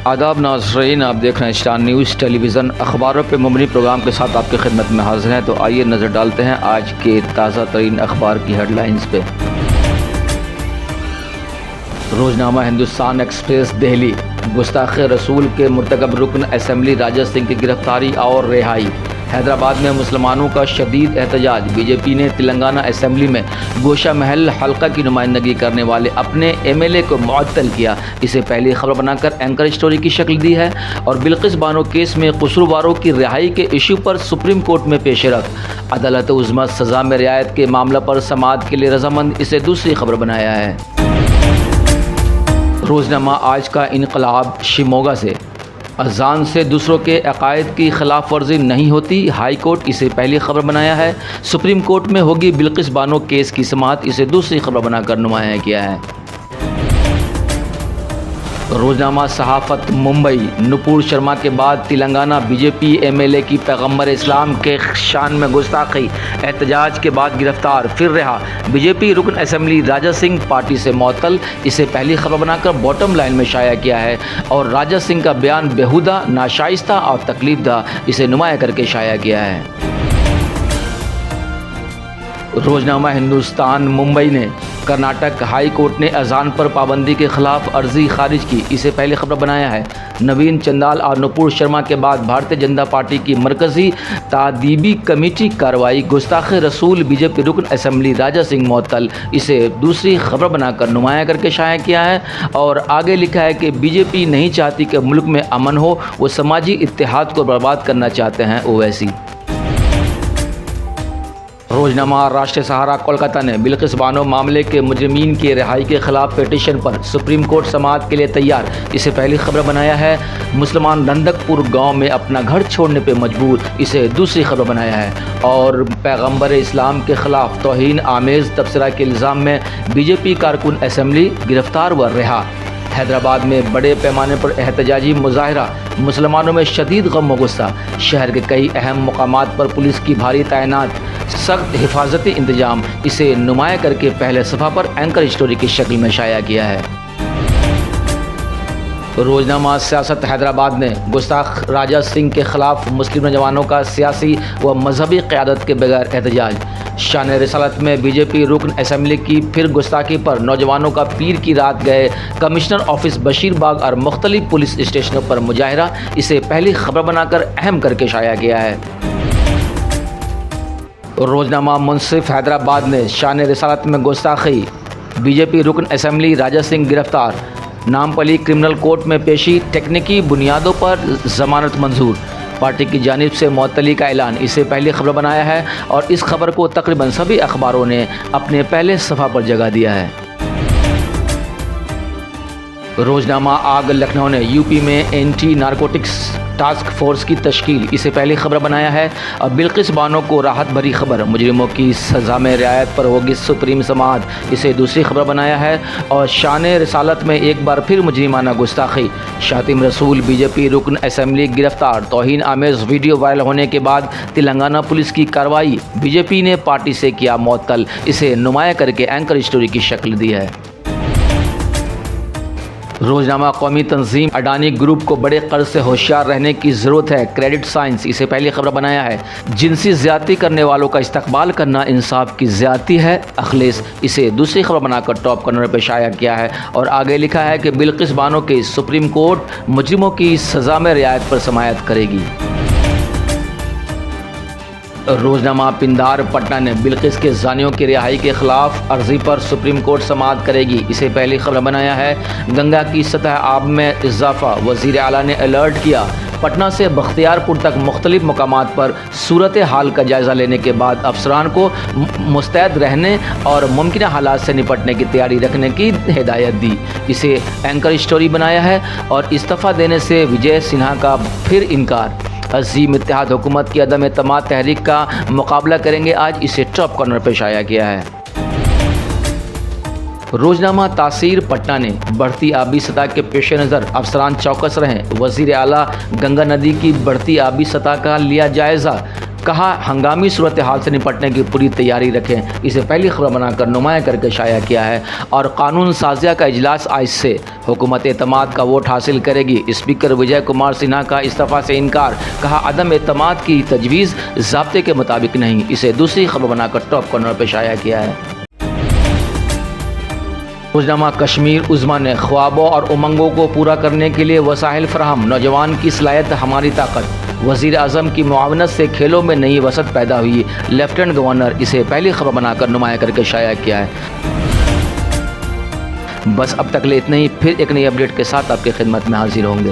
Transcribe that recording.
आदाब नाज़रीन, आप देख रहे हैं स्टार न्यूज़ टेलीविज़न। अखबारों पर मुबनी प्रोग्राम के साथ आपकी खिदमत में हाजिर हैं। तो आइए नज़र डालते हैं आज के ताज़ा तरीन अखबार की हेडलाइंस पे। रोज़नामा हिंदुस्तान एक्सप्रेस दिल्ली, गुस्ताख रसूल के मुर्तकब रुकन असम्बली राजा सिंह की गिरफ्तारी और रिहाई। हैदराबाद में मुसलमानों का शदीद एहतजाज। बीजेपी ने तेलंगाना असम्बली में गोशा महल हल्का की नुमाइंदगी करने वाले अपने एमएलए को मुअत्तल किया। इसे पहली खबर बनाकर एंकर स्टोरी की शक्ल दी है। और बिल्किस बानो केस में कसूरवारों की रिहाई के इशू पर सुप्रीम कोर्ट में पेशरफ। अदालत उज़्मा सज़ा में रियायत के मामला पर समाअत के लिए रजामंद, इसे दूसरी खबर बनाया है। रोज़नामा आज का इनकलाब शिमोगा से, अजान से दूसरों के अकायद की खिलाफ वर्जी नहीं होती, हाई कोर्ट, इसे पहली खबर बनाया है। सुप्रीम कोर्ट में होगी बिल्किस बानो केस की समाअत, इसे दूसरी खबर बनाकर नुमाया किया है। रोज़नामा सहाफ़त मुंबई, नुपुर शर्मा के बाद तेलंगाना बीजेपी एमएलए की पैगम्बर इस्लाम के शान में गुस्ताखी, एहतजाज के बाद गिरफ्तार फिर रहा। बीजेपी रुकन असम्बली राजा सिंह पार्टी से मुअत्तल, इसे पहली खबर बनाकर बॉटम लाइन में शाया किया है। और राजा सिंह का बयान बेहुदा, नाशाइस्ता और तकलीफदा, इसे नुमाया करके शाया किया है। रोज़नामा हिंदुस्तान मुंबई ने, कर्नाटक हाई कोर्ट ने अजान पर पाबंदी के खिलाफ अर्जी खारिज की, इसे पहले खबर बनाया है। नवीन चंदाल और नुपुर शर्मा के बाद भारतीय जनता पार्टी की मरकजी तादीबी कमेटी कार्रवाई, गुस्ताख रसूल बीजेपी रुकन असम्बली राजा सिंह मुअत्तल, इसे दूसरी खबर बनाकर नुमाया करके शाया किया है। और आगे लिखा है कि बीजेपी नहीं चाहती कि मुल्क में अमन हो, वो समाजी इत्तेहाद को बर्बाद करना चाहते हैं ओवैसी। रोज़नामा राष्ट्रीय सहारा कोलकाता ने, बिल्किस बानो मामले के मुजरिमीन की रिहाई के खिलाफ पिटीशन पर सुप्रीम कोर्ट समाअत के लिए तैयार, इसे पहली खबर बनाया है। मुसलमान नंदकपुर गांव में अपना घर छोड़ने पर मजबूर, इसे दूसरी खबर बनाया है। और पैगम्बर इस्लाम के खिलाफ तौहीन आमेज़ तबसरा के इल्ज़ाम में बीजेपी कारकुन असम्बली गिरफ्तार व रिहा। हैदराबाद में बड़े पैमाने पर एहतजाजी मुजाहरा, मुसलमानों में शदीद गम व गुस्सा। शहर के कई अहम मुकामात पर पुलिस की भारी तैनात, सख्त हिफाजती इंतजाम, इसे नुमाया करके पहले सफ़ा पर एंकर स्टोरी की शक्ल में शाया किया है। रोज़नामा सियासत हैदराबाद ने, गुस्ताख राजा सिंह के खिलाफ मुस्लिम नौजवानों का सियासी व मजहबी क़यादत के बगैर एहतजाज। शान रिसालत में बीजेपी रुकन असम्बली की फिर गुस्ताखी पर नौजवानों का पीर की रात गए कमिश्नर ऑफिस बशीरबाग और मुख्तलिफ पुलिस स्टेशनों पर मुजाहरा, इसे पहली खबर बनाकर अहम करके शाया गया है। रोज़नामा मुंसिफ हैदराबाद ने, शान रिसालत में गुस्ताखी, बीजेपी रुकन असम्बली राजा सिंह गिरफ्तार, नामपली क्रिमिनल कोर्ट में पेशी, टेक्निकी बुनियादों पर ज़मानत मंजूर, पार्टी की जानिब से मुअत्तली का ऐलान, इसे पहली खबर बनाया है। और इस खबर को तकरीबन सभी अखबारों ने अपने पहले सफ़ा पर जगह दिया है। रोज़नामा आग लखनऊ ने, यूपी में एंटी नारकोटिक्स टास्क फोर्स की तश्कील, इसे पहली खबर बनाया है। और बिल्किस बानो को राहत भरी खबर, मुजरिमों की सज़ा में रियायत पर होगी सुप्रीम समाअत, इसे दूसरी खबर बनाया है। और शान रिसालत में एक बार फिर मुजरिमाना गुस्ताखी, शातिम रसूल बीजेपी रुकन असम्बली गिरफ्तार, तौहीन आमेज़ वीडियो वायरल होने के बाद तेलंगाना पुलिस की कार्रवाई, बीजेपी ने पार्टी से किया मुअत्तल, इसे नुमाया करके एंकर स्टोरी की शक्ल दी है। रोज़नामा कौमी तंजीम अडानी ग्रुप को बड़े कर्ज से होशियार रहने की ज़रूरत है, क्रेडिट साइंस, इसे पहली खबर बनाया है। जिनसी ज़्यादती करने वालों का इस्तकबाल करना इंसाफ की ज़्यादती है, अखलेस, इसे दूसरी खबर बनाकर टॉप कॉर्नर पर शाया किया है। और आगे लिखा है कि बिल्किस बानो के सुप्रीम कोर्ट मुजरिमों की सज़ा में रियायत पर समाअत करेगी। रोज़नामा पिंदार पटना ने, बिल्किस के जानियों की रिहाई के खिलाफ अर्जी पर सुप्रीम कोर्ट समाअत करेगी, इसे पहली खबर बनाया है। गंगा की सतह आब में इजाफा, वज़ीर आला ने अलर्ट किया। पटना से बख्तियारपुर तक मुख्तलिफ मकामात पर सूरत हाल का जायज़ा लेने के बाद अफसरान को मुस्तैद रहने और मुमकिन हालात से निपटने की तैयारी रखने की हिदायत दी, इसे एंकर स्टोरी बनाया है। और इस्तीफ़ा देने से विजय सिन्हा का फिर इनकार, अजीम इत्तेहाद हुकूमत की अदम एतमाद तहरीक का मुकाबला करेंगे आज, इसे टॉप कॉर्नर पर शाया किया है। रोज़नामा तासीर पटना ने, बढ़ती आबी सतह के पेश नज़र अफसरान चौकस रहें, वज़ीर आला गंगा नदी की बढ़ती आबी सतह का लिया जायज़ा, کہا ہنگامی صورتحال سے نپٹنے کی پوری تیاری رکھیں، اسے پہلی خبر بنا کر نمایاں کر کے شائع کیا ہے۔ اور قانون سازیہ کا اجلاس آج سے حکومت اعتماد کا ووٹ حاصل کرے گی، اسپیکر وجے کمار سنہا کا استعفیٰ سے انکار، کہا عدم اعتماد کی تجویز ضابطے کے مطابق نہیں، اسے دوسری خبر بنا کر ٹاپ کارنر پہ شائع کیا ہے۔ روزنامہ کشمیر عظمیٰ نے خوابوں اور امنگوں کو پورا کرنے کے لیے وسائل فراہم، نوجوان کی صلاحیت ہماری طاقت، وزیر اعظم کی معاونت سے کھیلوں میں نئی وسعت پیدا ہوئی، لیفٹیننٹ گورنر، اسے پہلی خبر بنا کر نمایاں کر کے شائع کیا ہے۔ بس اب تک لے اتنا ہی، پھر ایک نئی اپڈیٹ کے ساتھ آپ کی خدمت میں حاضر ہوں گے۔